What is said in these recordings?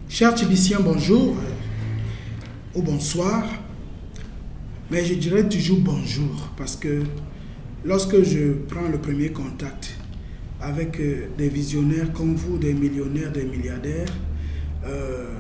Chers Tibiciens, bonjour ou bonsoir, mais je dirais toujours bonjour parce que lorsque je prends le premier contact avec des visionnaires comme vous, des millionnaires, des milliardaires,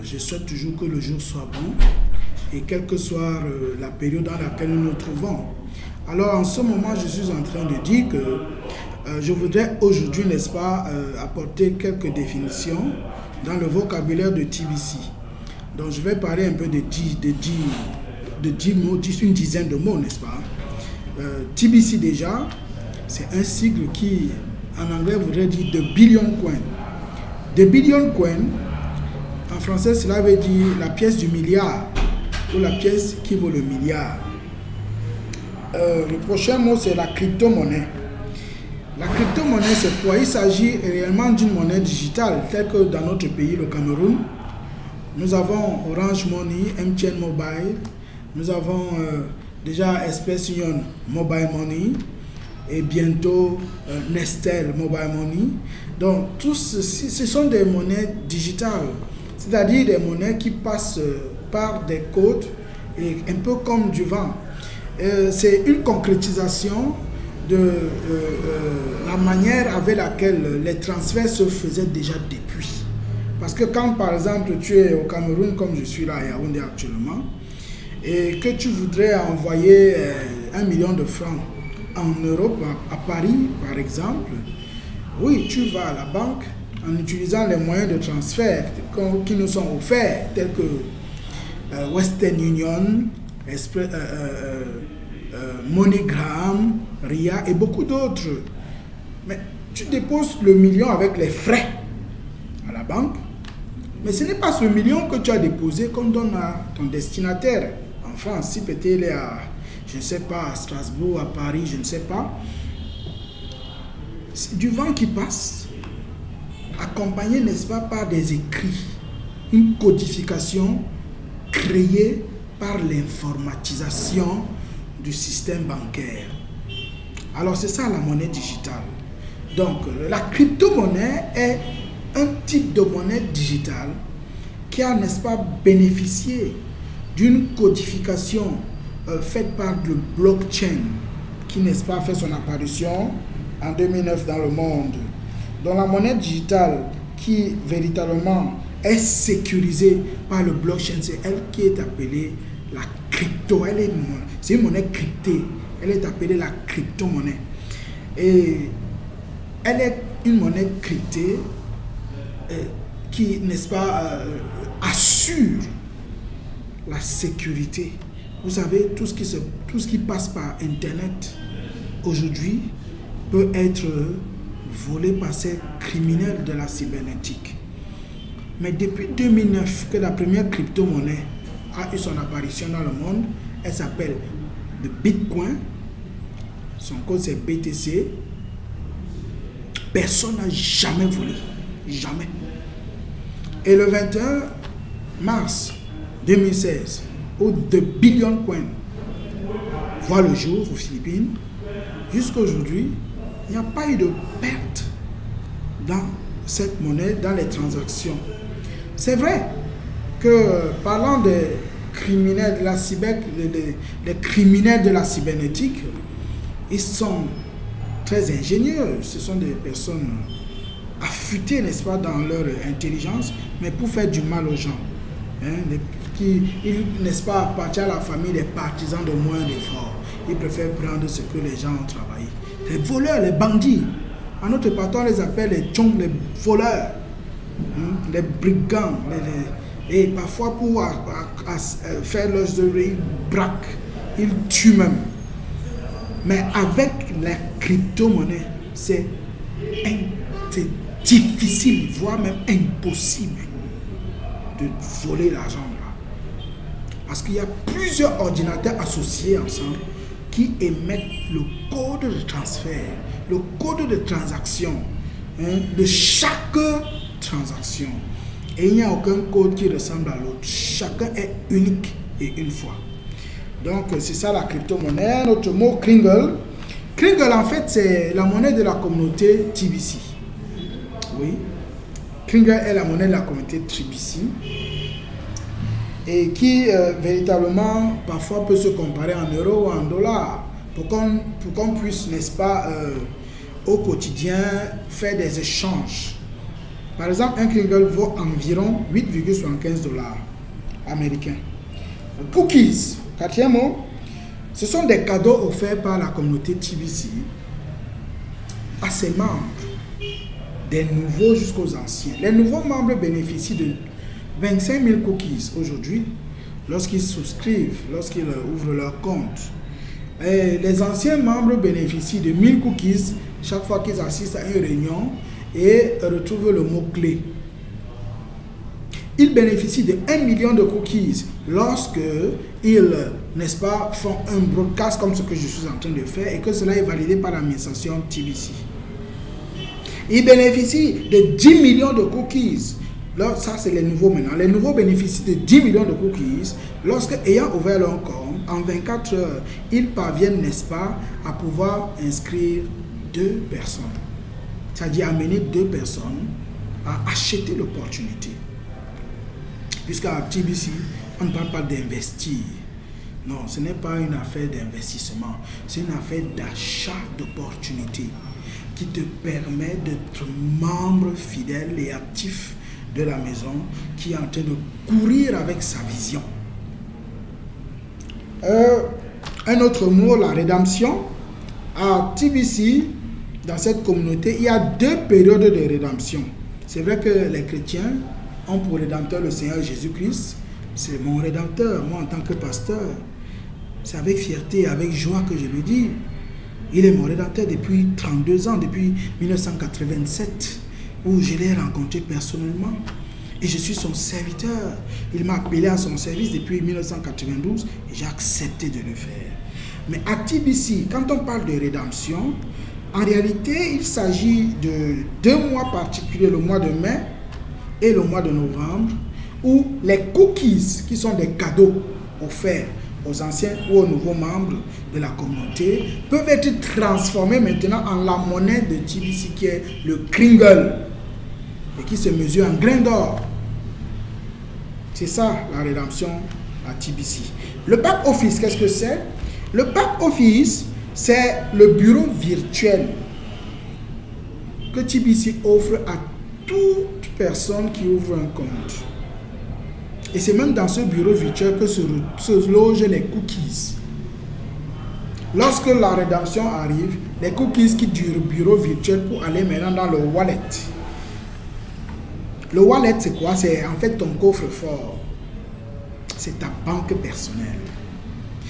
je souhaite toujours que le jour soit bon et quelle que soit la période dans laquelle nous nous trouvons. Alors en ce moment, je suis en train de dire que je voudrais aujourd'hui, n'est-ce pas, apporter quelques définitions dans le vocabulaire de TBC. Donc je vais parler un peu de 10 mots, une dizaine de mots, n'est-ce pas. TBC déjà, c'est un sigle qui, en anglais, voudrait dire The Billion Coin. The Billion Coin, en français, cela veut dire la pièce du milliard ou la pièce qui vaut le milliard. Le prochain mot, c'est la crypto-monnaie. La crypto-monnaie, c'est quoi? Il s'agit réellement d'une monnaie digitale, telle que dans notre pays, le Cameroun. Nous avons Orange Money, MTN Mobile, nous avons déjà Express Union Mobile Money et bientôt Nestel Mobile Money. Donc, tous ceci, ce sont des monnaies digitales, c'est-à-dire des monnaies qui passent par des codes et un peu comme du vent. C'est une concrétisation de la manière avec laquelle les transferts se faisaient déjà depuis. Parce que quand par exemple tu es au Cameroun, comme je suis là à Yaoundé actuellement, et que tu voudrais envoyer 1 million de francs en Europe, à Paris par exemple, oui, tu vas à la banque en utilisant les moyens de transfert qui nous sont offerts, tels que Western Union, MoneyGram, RIA et beaucoup d'autres. Mais tu déposes le million avec les frais à la banque, mais ce n'est pas ce million que tu as déposé qu'on donne à ton destinataire. En France, si peut-être il est à, je ne sais pas, à Strasbourg, à Paris, je ne sais pas. C'est du vent qui passe, accompagné, n'est-ce pas, par des écrits, une codification créée par l'informatisation du système bancaire. Alors c'est ça la monnaie digitale. Donc la crypto-monnaie est un type de monnaie digitale qui a, n'est-ce pas, bénéficié d'une codification faite par le blockchain qui, n'est-ce pas, fait son apparition en 2009 dans le monde. Donc la monnaie digitale qui véritablement est sécurisée par le blockchain, c'est elle qui est appelée la crypto. C'est une monnaie cryptée. Elle est appelée la crypto-monnaie. Et elle est une monnaie cryptée qui, n'est-ce pas, assure la sécurité. Vous savez, tout ce qui passe par Internet aujourd'hui peut être volé par ces criminels de la cybernétique. Mais depuis 2009 que la première crypto-monnaie a eu son apparition dans le monde, elle s'appelle le Bitcoin. Son code c'est BTC. Personne n'a jamais volé. Jamais. Et le 21 mars 2016, où The Billion Coin voit le jour aux Philippines, jusqu'à aujourd'hui, il n'y a pas eu de perte dans cette monnaie, dans les transactions. C'est vrai que parlant des criminels de la les criminels de la cybernétique, ils sont très ingénieux. Ce sont des personnes affûtées, n'est-ce pas, dans leur intelligence, mais pour faire du mal aux gens. Qui, n'est-ce pas, appartiennent à la famille des partisans de moins d'efforts. Ils préfèrent prendre ce que les gens ont travaillé. Les voleurs, les bandits. En notre patron, on les appelle les tchongs, les voleurs, les brigands, et parfois pour faire leurs œuvres, ils braquent, ils tuent même. Mais avec la crypto-monnaie, c'est difficile, voire même impossible de voler l'argent là. Parce qu'il y a plusieurs ordinateurs associés ensemble qui émettent le code de transfert, le code de transaction de chaque transaction. Et il n'y a aucun code qui ressemble à l'autre. Chacun est unique et une fois. Donc c'est ça la crypto-monnaie. Notre mot Kringle. Kringle en fait c'est la monnaie de la communauté TBC. Oui. Kringle est la monnaie de la communauté TBC et qui véritablement parfois peut se comparer en euros ou en dollars pour qu'on puisse, n'est-ce pas, au quotidien faire des échanges. Par exemple, un Kringle vaut environ 8,75 dollars américains. Cookies, quatrième mot, ce sont des cadeaux offerts par la communauté TBC à ses membres, des nouveaux jusqu'aux anciens. Les nouveaux membres bénéficient de 25 000 cookies aujourd'hui lorsqu'ils souscrivent, lorsqu'ils ouvrent leur compte. Et les anciens membres bénéficient de 1000 cookies chaque fois qu'ils assistent à une réunion et retrouvent le mot-clé. Ils bénéficient de 1 million de cookies lorsque ils, n'est-ce pas, font un broadcast comme ce que je suis en train de faire et que cela est validé par l'administration TBC. Ils bénéficient de 10 millions de cookies. Là, ça, c'est les nouveaux maintenant. Les nouveaux bénéficient de 10 millions de cookies lorsque, ayant ouvert leur compte, en 24 heures, ils parviennent, n'est-ce pas, à pouvoir inscrire 2 personnes. C'est-à-dire amener 2 personnes à acheter l'opportunité. Puisqu'à TBC, on ne parle pas d'investir. Non, ce n'est pas une affaire d'investissement. C'est une affaire d'achat d'opportunité qui te permet d'être membre fidèle et actif de la maison qui est en train de courir avec sa vision. Un autre mot, la rédemption. À TBC, dans cette communauté, il y a 2 périodes de rédemption. C'est vrai que les chrétiens ont pour rédempteur le Seigneur Jésus-Christ. C'est mon rédempteur, moi en tant que pasteur. C'est avec fierté et avec joie que je le dis. Il est mon rédempteur depuis 32 ans, depuis 1987, où je l'ai rencontré personnellement. Et je suis son serviteur. Il m'a appelé à son service depuis 1992 et j'ai accepté de le faire. Mais à TBC, quand on parle de rédemption, en réalité, il s'agit de 2 mois particuliers, le mois de mai et le mois de novembre, où les cookies, qui sont des cadeaux offerts aux anciens ou aux nouveaux membres de la communauté, peuvent être transformés maintenant en la monnaie de TBC qui est le Kringle et qui se mesure en grains d'or. C'est ça la rédemption à TBC. Le back office, qu'est-ce que c'est? Le back office, c'est le bureau virtuel que TBC offre à toute personne qui ouvre un compte. Et c'est même dans ce bureau virtuel que se logent les cookies. Lorsque la rédemption arrive, les cookies quittent du bureau virtuel pour aller maintenant dans le wallet. Le wallet, c'est quoi? C'est en fait ton coffre-fort. C'est ta banque personnelle.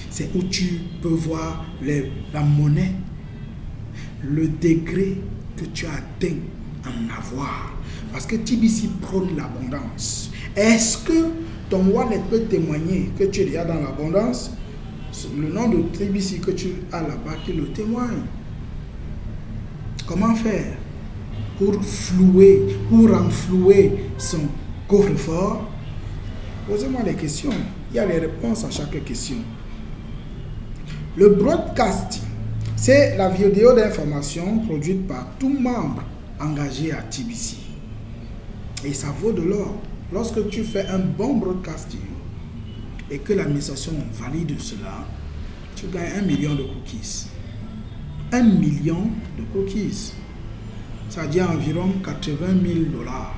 C'est où tu peux voir la monnaie, le degré que tu as atteint en avoir. Parce que TBC prône l'abondance. Est-ce que ton wallet peut témoigner que tu es déjà dans l'abondance? Le nom de TBC que tu as là-bas qui le témoigne. Comment faire pour renflouer son coffre-fort? Posez-moi des questions. Il y a les réponses à chaque question. Le broadcast, c'est la vidéo d'information produite par tout membre engagé à TBC. Et ça vaut de l'or. Lorsque tu fais un bon broadcasting et que l'administration valide cela, tu gagnes 1 million de cookies. 1 million de cookies. Ça dit environ 80 000 dollars.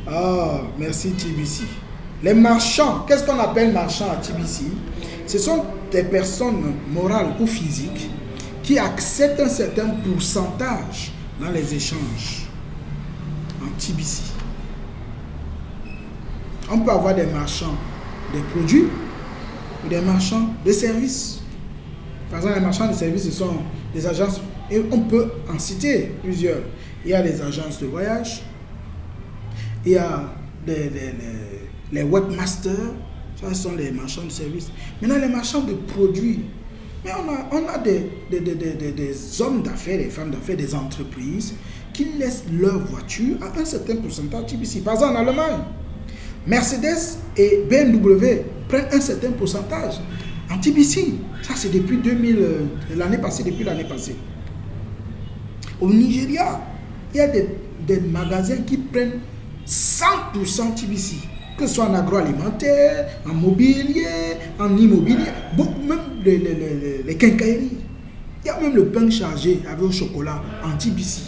Ah, merci TBC. Les marchands, qu'est-ce qu'on appelle marchands à TBC? Ce sont des personnes morales ou physiques qui acceptent un certain pourcentage dans les échanges en TBC. On peut avoir des marchands de produits ou des marchands de services. Par exemple, les marchands de services, ce sont des agences, et on peut en citer plusieurs. Il y a les agences de voyage, il y a les webmasters, ça sont les marchands de services. Maintenant, les marchands de produits. Mais on a des hommes d'affaires, des femmes d'affaires, des entreprises qui laissent leur voiture à un certain pourcentage TBC. Par exemple, en Allemagne, Mercedes et BMW prennent un certain pourcentage en TBC. Ça, c'est depuis l'année passée. Au Nigeria, Il y a des magasins qui prennent 100% TBC, que ce soit en agroalimentaire, en mobilier, en immobilier, même les quincailleries. Il y a même le pain chargé avec le chocolat en TBC.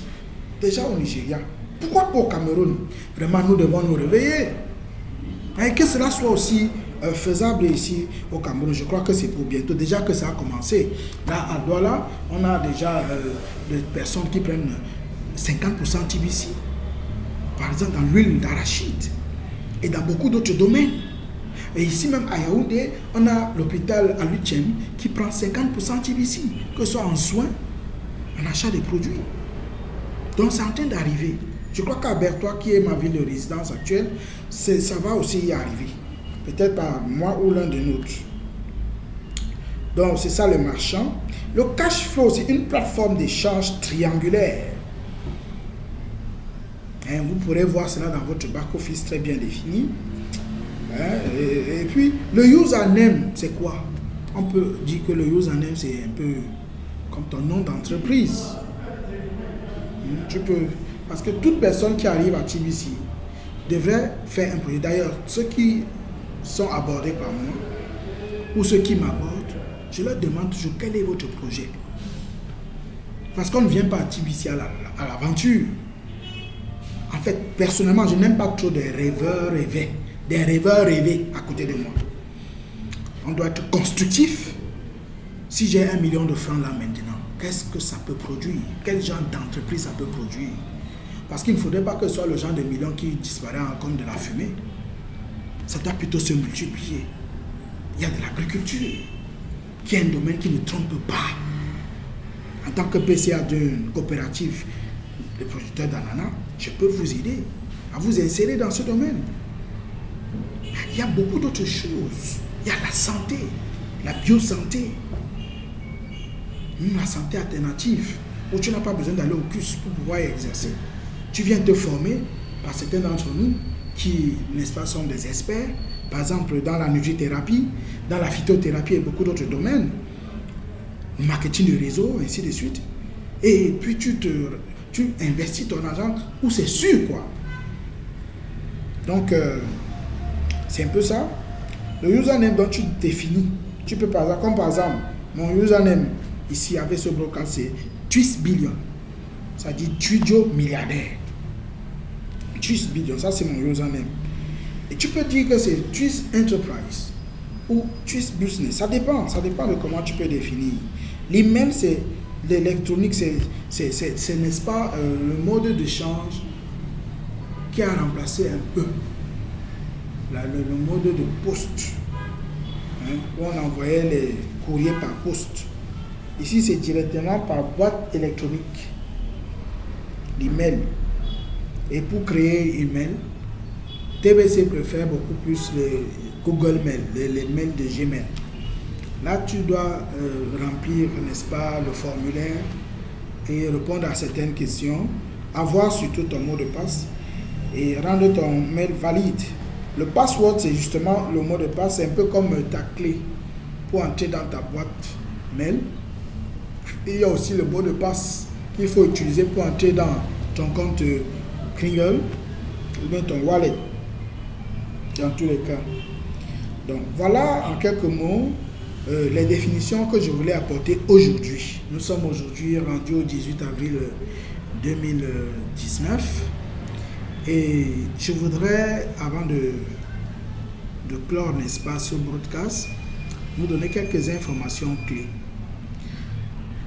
Déjà au Nigeria. Pourquoi pas au Cameroun? Vraiment, nous devons nous réveiller. Et que cela soit aussi faisable ici au Cameroun, je crois que c'est pour bientôt. Déjà que ça a commencé. Là, à Douala, on a déjà des personnes qui prennent 50% TBC. Par exemple, dans l'huile d'arachide et dans beaucoup d'autres domaines. Et ici même à Yaoundé, on a l'hôpital à l'U8e qui prend 50% TBC, que ce soit en soins, en achat des produits. Donc c'est en train d'arriver. Je crois qu'à Bertois, qui est ma ville de résidence actuelle, ça va aussi y arriver. Peut-être pas moi ou l'un de nôtres. Donc c'est ça le marchand. Le cash flow, c'est une plateforme d'échange triangulaire. Et vous pourrez voir cela dans votre back-office très bien défini. Et puis, le username, c'est quoi? On peut dire que le username, c'est un peu comme ton nom d'entreprise. Tu peux, parce que toute personne qui arrive à TBC devrait faire un projet. D'ailleurs, ceux qui sont abordés par moi, ou ceux qui m'abordent, je leur demande toujours quel est votre projet. Parce qu'on ne vient pas à TBC à l'aventure. En fait, personnellement, je n'aime pas trop des rêveurs rêvés à côté de moi. On doit être constructif. Si j'ai 1 million de francs là maintenant, qu'est-ce que ça peut produire? Quel genre d'entreprise ça peut produire? Parce qu'il ne faudrait pas que ce soit le genre de million qui disparaît comme de la fumée. Ça doit plutôt se multiplier. Il y a de l'agriculture, qui est un domaine qui ne trompe pas. En tant que PCA d'une coopérative de producteurs d'ananas, je peux vous aider à vous insérer dans ce domaine. Il y a beaucoup d'autres choses. Il y a la santé, la biosanté, la santé alternative, où tu n'as pas besoin d'aller au CUS pour pouvoir y exercer. Tu viens te former par certains d'entre nous qui, n'est-ce pas, sont des experts, par exemple dans la nutrithérapie, dans la phytothérapie et beaucoup d'autres domaines, le marketing de réseau, ainsi de suite. Et puis tu investis ton argent où c'est sûr, quoi. Donc, c'est un peu ça. Le username dont tu définis, tu peux par exemple, comme par exemple, mon username ici avec ce broadcast, c'est Twist Billion. Ça dit Tudio milliardaire. Twist Billion, ça c'est mon username. Et tu peux dire que c'est Twist Enterprise ou Twist Business. Ça dépend de comment tu peux définir. L'email, c'est l'électronique, c'est n'est-ce pas, le mode d'échange qui a remplacé un peu le mode de poste, où on envoyait les courriers par poste. Ici, c'est directement par boîte électronique, l'email. Et pour créer email, TBC préfère beaucoup plus les Google Mail, les mails de Gmail. Là, tu dois remplir, n'est-ce pas, le formulaire et répondre à certaines questions, avoir surtout ton mot de passe et rendre ton mail valide. Le password, c'est justement le mot de passe, c'est un peu comme ta clé pour entrer dans ta boîte mail. Et il y a aussi le mot de passe qu'il faut utiliser pour entrer dans ton compte Kringle ou bien ton wallet, dans tous les cas. Donc voilà en quelques mots les définitions que je voulais apporter aujourd'hui. Nous sommes aujourd'hui rendus au 18 avril 2019 et je voudrais, avant de clore, n'est-ce pas, ce broadcast, vous donner quelques informations clés.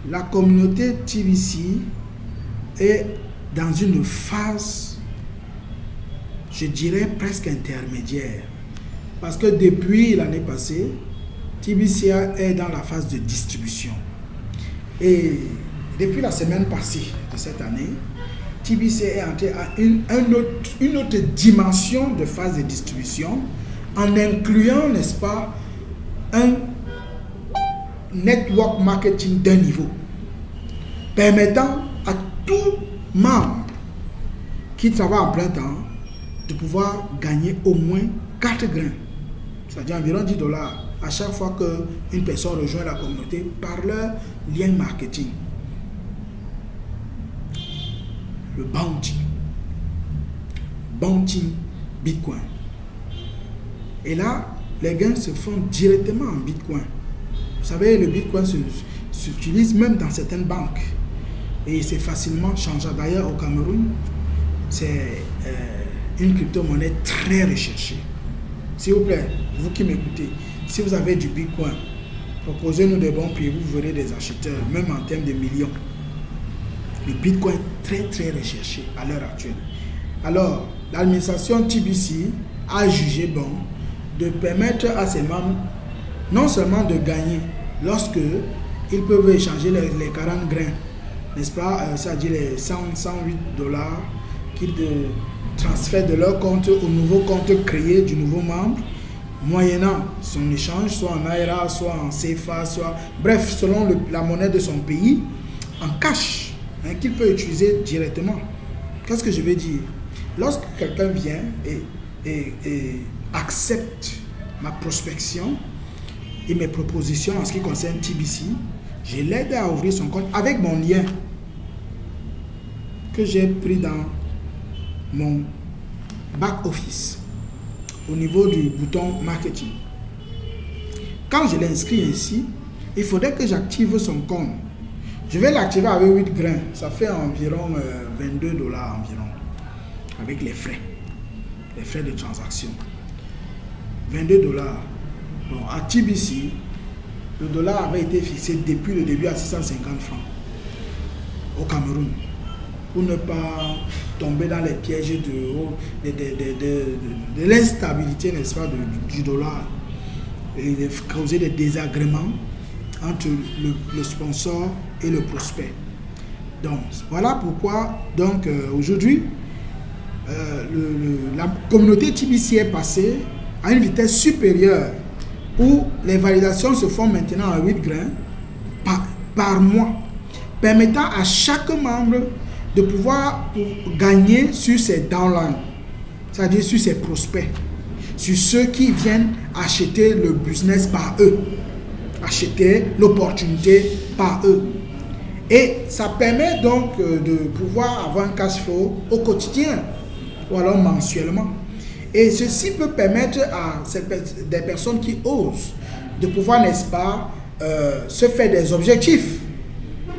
La communauté TBC est dans une phase, je dirais presque intermédiaire, parce que depuis l'année passée, TBC est dans la phase de distribution. Et depuis la semaine passée de cette année, TBC est entré à une autre dimension de phase de distribution en incluant, n'est-ce pas, un network marketing d'un niveau permettant à tout membre qui travaille en plein temps de pouvoir gagner au moins 4 grains, c'est-à-dire environ $10 à chaque fois qu'une personne rejoint la communauté par leur lien marketing. le bounty. Bounty Bitcoin. Et là, les gains se font directement en Bitcoin. Vous savez, le Bitcoin s'utilise même dans certaines banques. Et c'est facilement changeable. D'ailleurs, au Cameroun, c'est une crypto-monnaie très recherchée. S'il vous plaît, vous qui m'écoutez, si vous avez du Bitcoin, proposez-nous des bons prix, vous verrez des acheteurs, même en termes de millions. Le Bitcoin est très très recherché à l'heure actuelle. Alors, l'administration TBC a jugé bon de permettre à ses membres non seulement de gagner lorsque ils peuvent échanger les 40 grains, n'est-ce pas, c'est-à-dire les 108 dollars qu'ils transfèrent de leur compte au nouveau compte créé du nouveau membre, moyennant son échange, soit en Naira, soit en CFA, soit bref, selon la monnaie de son pays, en cash, qu'il peut utiliser directement. Qu'est-ce que je veux dire? Lorsque quelqu'un vient et accepte ma prospection et mes propositions en ce qui concerne TBC, je l'aide à ouvrir son compte avec mon lien que j'ai pris dans mon back-office au niveau du bouton marketing. Quand je l'inscris ici, il faudrait que j'active son compte. Je vais l'activer avec 8 grains. Ça fait environ 22 dollars environ. Avec les frais de transaction. 22 dollars. Bon, à TBC, le dollar avait été fixé depuis le début à 650 francs au Cameroun. Pour ne pas tomber dans les pièges de l'instabilité, n'est-ce pas, du dollar. Et de causer des désagréments entre le sponsor et le prospect. Donc, voilà pourquoi, donc, aujourd'hui, la communauté TBC est passée à une vitesse supérieure où les validations se font maintenant à 8 grains par mois, permettant à chaque membre de pouvoir gagner sur ses downlines, c'est-à-dire sur ses prospects, sur ceux qui viennent acheter le business par eux, acheter l'opportunité par eux. Et ça permet donc de pouvoir avoir un cash flow au quotidien ou alors mensuellement. Et ceci peut permettre à des personnes qui osent de pouvoir, n'est-ce pas, se faire des objectifs.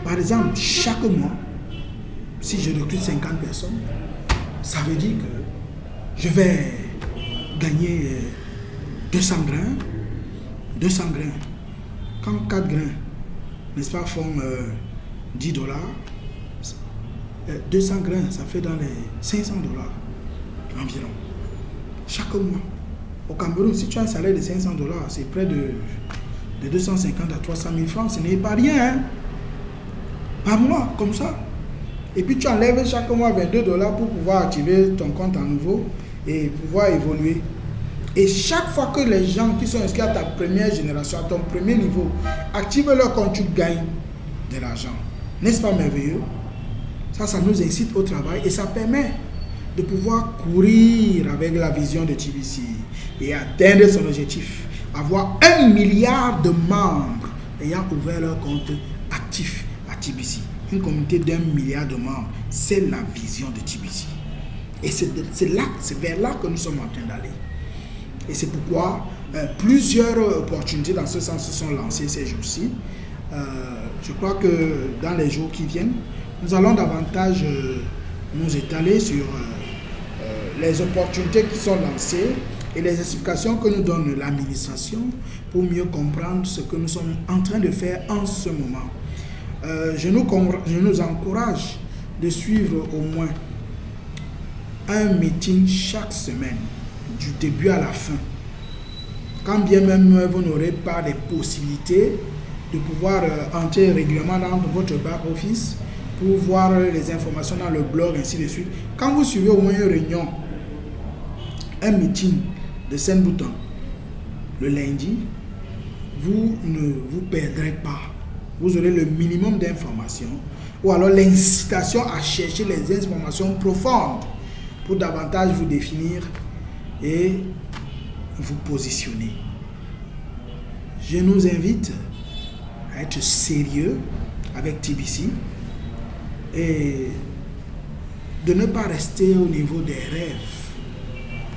Par exemple, chaque mois, si je recrute 50 personnes, ça veut dire que je vais gagner 200 grains. 200 grains. Quand 4 grains, n'est-ce pas, font 10 dollars, 200 grains, ça fait dans les 500 dollars environ. Chaque mois. Au Cameroun, si tu as un salaire de 500 dollars, c'est près de 250 à 300 000 francs. Ce n'est pas rien, hein? Par mois, comme ça. Et puis tu enlèves chaque mois 22 dollars pour pouvoir activer ton compte à nouveau et pouvoir évoluer. Et chaque fois que les gens qui sont inscrits à ta première génération, à ton premier niveau, activent leur compte, tu gagnes de l'argent. N'est-ce pas merveilleux? Ça nous incite au travail et ça permet de pouvoir courir avec la vision de TBC et atteindre son objectif. Avoir 1 milliard de membres ayant ouvert leur compte actif à TBC. Une communauté d'1 milliard de membres, c'est la vision de TBC. Et c'est vers là que nous sommes en train d'aller. Et c'est pourquoi plusieurs opportunités dans ce sens se sont lancées ces jours-ci. Je crois que dans les jours qui viennent, nous allons davantage nous étaler sur les opportunités qui sont lancées et les explications que nous donne l'administration pour mieux comprendre ce que nous sommes en train de faire en ce moment. Je nous encourage de suivre au moins un meeting chaque semaine, du début à la fin. Quand bien même vous n'aurez pas les possibilités de pouvoir entrer régulièrement dans votre back-office pour voir les informations dans le blog, ainsi de suite. Quand vous suivez au moins une réunion, un meeting de 5 boutons le lundi, vous ne vous perdrez pas. Vous aurez le minimum d'informations ou alors l'incitation à chercher les informations profondes pour davantage vous définir et vous positionner. Je nous invite à être sérieux avec TBC et de ne pas rester au niveau des rêves.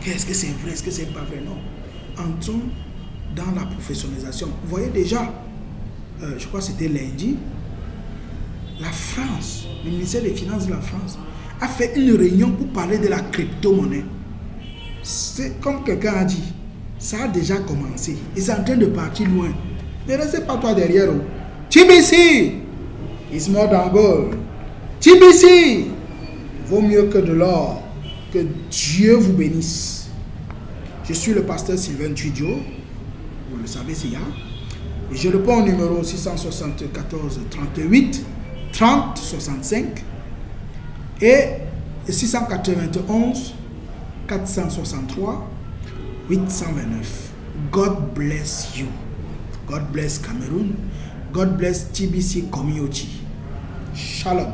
Qu'est-ce que c'est vrai, est-ce que c'est pas vrai? Non. Entrons dans la professionnalisation. Vous voyez déjà, je crois que c'était lundi, la France, le ministère des Finances de la France, a fait une réunion pour parler de la crypto-monnaie. C'est comme quelqu'un a dit, ça a déjà commencé et c'est en train de partir loin. Ne restez pas toi derrière. TBC is more than gold. TBC vaut mieux que de l'or. Que Dieu vous bénisse. Je suis le pasteur Sylvain Tuidio. Vous le savez, c'est là. Et je réponds au numéro 674 38 30 65 et 691 463 829. God bless you. God bless Cameroon. God bless TBC community. Shalom.